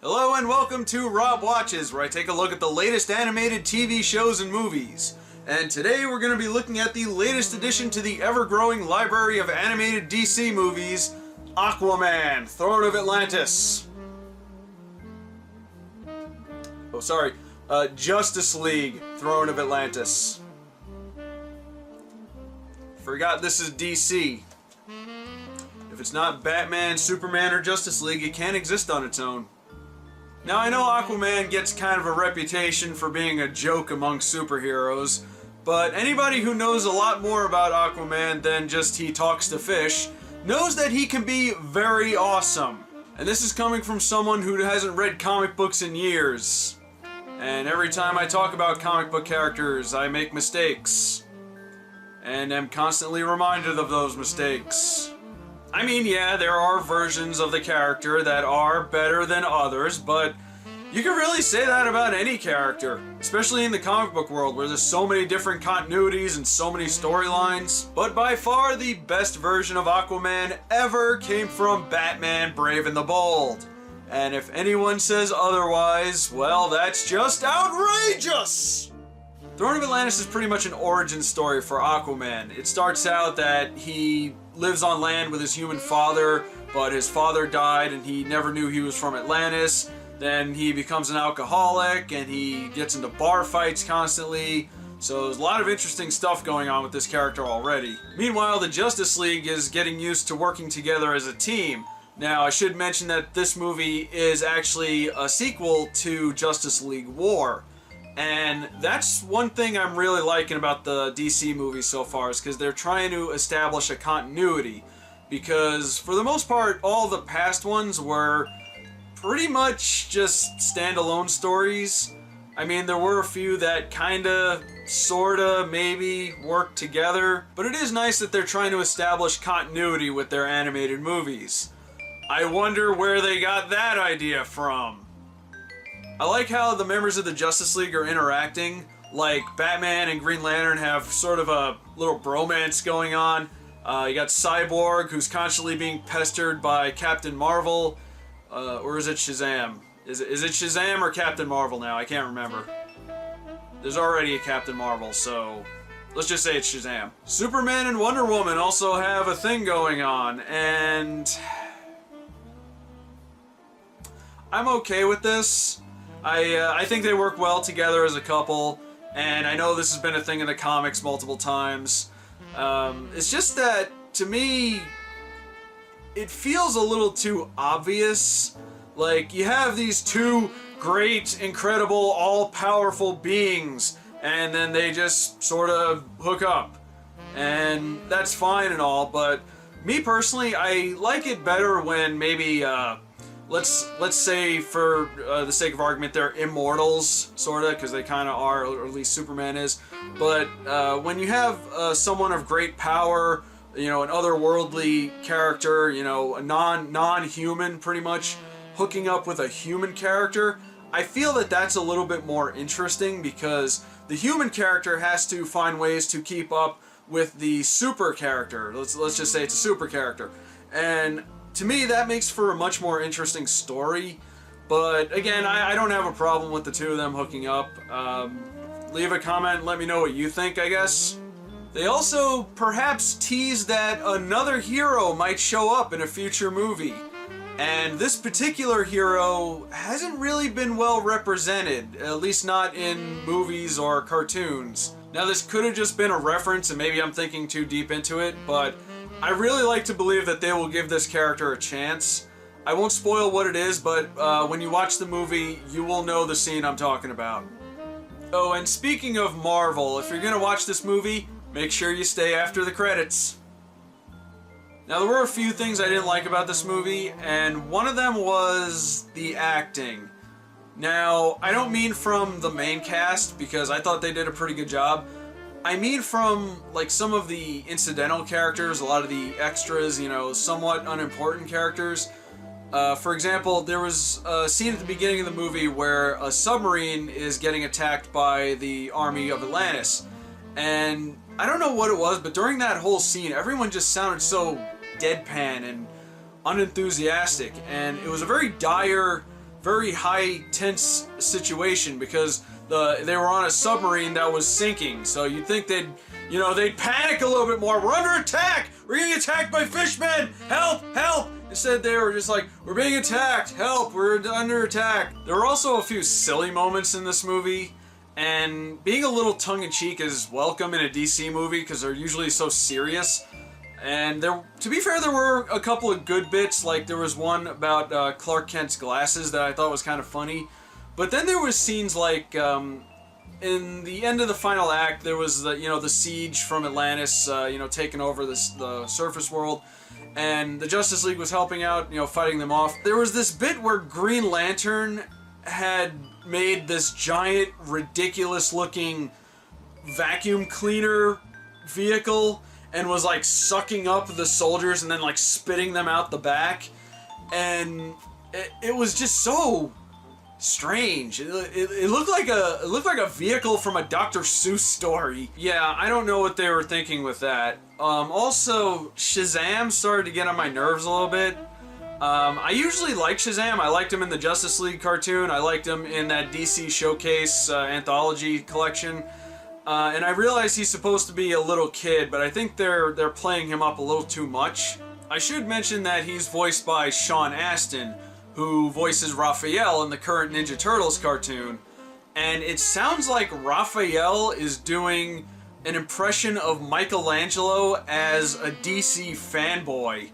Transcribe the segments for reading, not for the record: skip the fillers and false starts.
Hello and welcome to Rob Watches, where I take a look at the latest animated TV shows and movies. And today we're going to be looking at the latest addition to the ever-growing library of animated DC movies, Aquaman, Throne of Atlantis. Oh, sorry. Justice League, Throne of Atlantis. Forgot this is DC. If it's not Batman, Superman, or Justice League, it can't exist on its own. Now, I know Aquaman gets kind of a reputation for being a joke among superheroes, but anybody who knows a lot more about Aquaman than just he talks to fish knows that he can be very awesome. And this is coming from someone who hasn't read comic books in years. And every time I talk about comic book characters, I make mistakes. And am constantly reminded of those mistakes. I mean, yeah, there are versions of the character that are better than others, but you can really say that about any character, especially in the comic book world where there's so many different continuities and so many storylines. But by far the best version of Aquaman ever came from Batman Brave and the Bold. And if anyone says otherwise, well, that's just outrageous! Throne of Atlantis is pretty much an origin story for Aquaman. It starts out that he lives on land with his human father, but his father died and he never knew he was from Atlantis. Then he becomes an alcoholic and he gets into bar fights constantly. So there's a lot of interesting stuff going on with this character already. Meanwhile, the Justice League is getting used to working together as a team. Now, I should mention that this movie is actually a sequel to Justice League War. And that's one thing I'm really liking about the DC movies so far, is because they're trying to establish a continuity. Because for the most part, all the past ones were pretty much just standalone stories. I mean, there were a few that kinda, sorta, maybe worked together. But it is nice that they're trying to establish continuity with their animated movies. I wonder where they got that idea from. I like how the members of the Justice League are interacting. Like, Batman and Green Lantern have sort of a little bromance going on. You got Cyborg, who's constantly being pestered by Captain Marvel. Or is it Shazam? Is it Shazam or Captain Marvel now? I can't remember. There's already a Captain Marvel, so let's just say it's Shazam. Superman and Wonder Woman also have a thing going on, and I'm okay with this. I think they work well together as a couple, and I know this has been a thing in the comics multiple times. It's just that, to me, it feels a little too obvious. Like, you have these two great, incredible, all-powerful beings, and then they just sort of hook up. And that's fine and all, but me personally, I like it better when maybe, let's say, for the sake of argument, they're immortals, sorta, because they kind of are, or at least Superman is. But when you have someone of great power, you know, an otherworldly character, you know, a non-human, pretty much, hooking up with a human character, I feel that that's a little bit more interesting, because the human character has to find ways to keep up with the super character. Let's just say it's a super character. And to me, that makes for a much more interesting story. But again, I don't have a problem with the two of them hooking up. Leave a comment and let me know what you think, I guess. They also perhaps tease that another hero might show up in a future movie. And this particular hero hasn't really been well represented, at least not in movies or cartoons. Now, this could have just been a reference and maybe I'm thinking too deep into it, but I really like to believe that they will give this character a chance. I won't spoil what it is, but when you watch the movie, you will know the scene I'm talking about. Oh, and speaking of Marvel, if you're gonna watch this movie, make sure you stay after the credits. Now, there were a few things I didn't like about this movie, and one of them was the acting. Now, I don't mean from the main cast, because I thought they did a pretty good job. I mean from, like, some of the incidental characters, a lot of the extras, you know, somewhat unimportant characters. For example, there was a scene at the beginning of the movie where a submarine is getting attacked by the army of Atlantis. And I don't know what it was, but during that whole scene, everyone just sounded so deadpan and unenthusiastic. And it was a very dire very high tense situation because they were on a submarine that was sinking. So you'd think they'd panic a little bit more. We're under attack! We're getting attacked by fishmen! Help! Help! Instead they were just like, we're being attacked! Help! We're under attack! There were also a few silly moments in this movie, and being a little tongue-in-cheek is welcome in a DC movie because they're usually so serious. And to be fair, there were a couple of good bits, like there was one about Clark Kent's glasses that I thought was kind of funny. But then there was scenes like, in the end of the final act, there was the siege from Atlantis, taking over the surface world, and the Justice League was helping out, fighting them off. There was this bit where Green Lantern had made this giant, ridiculous-looking vacuum cleaner vehicle and was like sucking up the soldiers and then like spitting them out the back, and it was just so strange. It looked like a vehicle from a Dr. Seuss story. Yeah, I don't know what they were thinking with that. Also, Shazam started to get on my nerves a little bit. I usually like Shazam. I liked him in the Justice League cartoon. I liked him in that DC Showcase anthology collection. And I realize he's supposed to be a little kid, but I think they're playing him up a little too much. I should mention that he's voiced by Sean Astin, who voices Raphael in the current Ninja Turtles cartoon. And it sounds like Raphael is doing an impression of Michelangelo as a DC fanboy.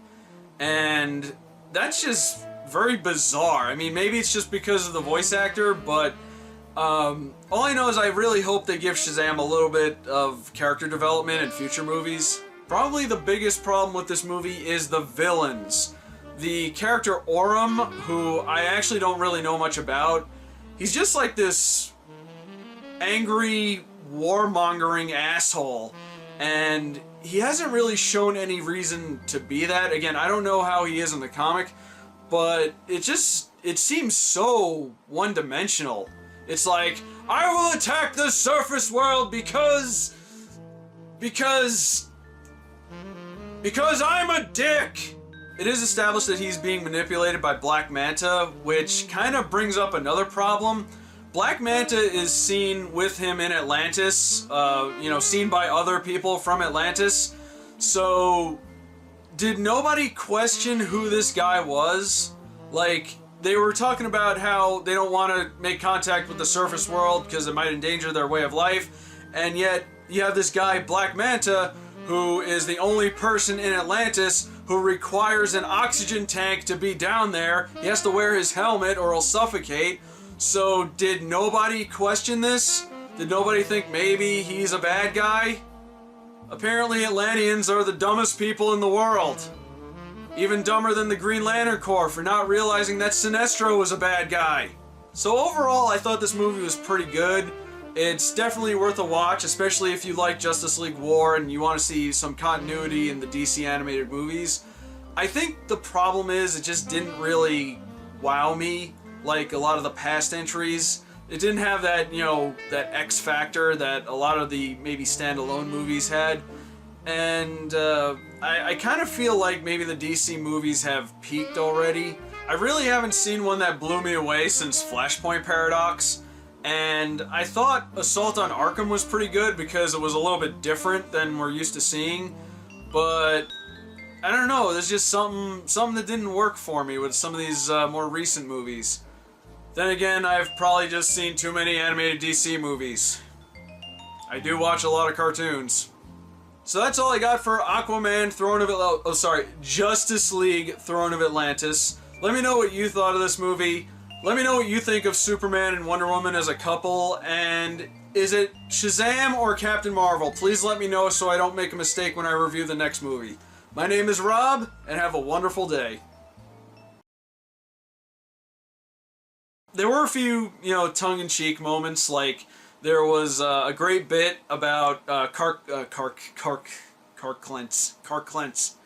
And that's just very bizarre. I mean, maybe it's just because of the voice actor, but all I know is I really hope they give Shazam a little bit of character development in future movies. Probably the biggest problem with this movie is the villains. The character Orm, who I actually don't really know much about, he's just like this angry, warmongering asshole. And he hasn't really shown any reason to be that. Again, I don't know how he is in the comic, but it seems so one-dimensional. It's like, I will attack the surface world because I'm a dick! It is established that he's being manipulated by Black Manta, which kind of brings up another problem. Black Manta is seen with him in Atlantis, seen by other people from Atlantis. So, did nobody question who this guy was? Like, they were talking about how they don't want to make contact with the surface world because it might endanger their way of life, and yet you have this guy, Black Manta, who is the only person in Atlantis who requires an oxygen tank to be down there. He has to wear his helmet or he'll suffocate. So did nobody question this? Did nobody think maybe he's a bad guy? Apparently Atlanteans are the dumbest people in the world. Even dumber than the Green Lantern Corps for not realizing that Sinestro was a bad guy. So overall, I thought this movie was pretty good. It's definitely worth a watch, especially if you like Justice League War and you want to see some continuity in the DC animated movies. I think the problem is it just didn't really wow me like a lot of the past entries. It didn't have that, that X factor that a lot of the maybe standalone movies had. And I kind of feel like maybe the DC movies have peaked already. I really haven't seen one that blew me away since Flashpoint Paradox. And I thought Assault on Arkham was pretty good because it was a little bit different than we're used to seeing. But I don't know, there's just something that didn't work for me with some of these more recent movies. Then again, I've probably just seen too many animated DC movies. I do watch a lot of cartoons. So that's all I got for Aquaman, Justice League, Throne of Atlantis. Let me know what you thought of this movie. Let me know what you think of Superman and Wonder Woman as a couple, and is it Shazam or Captain Marvel? Please let me know so I don't make a mistake when I review the next movie. My name is Rob, and have a wonderful day. There were a few, tongue-in-cheek moments, like there was a great bit about Clark Kent's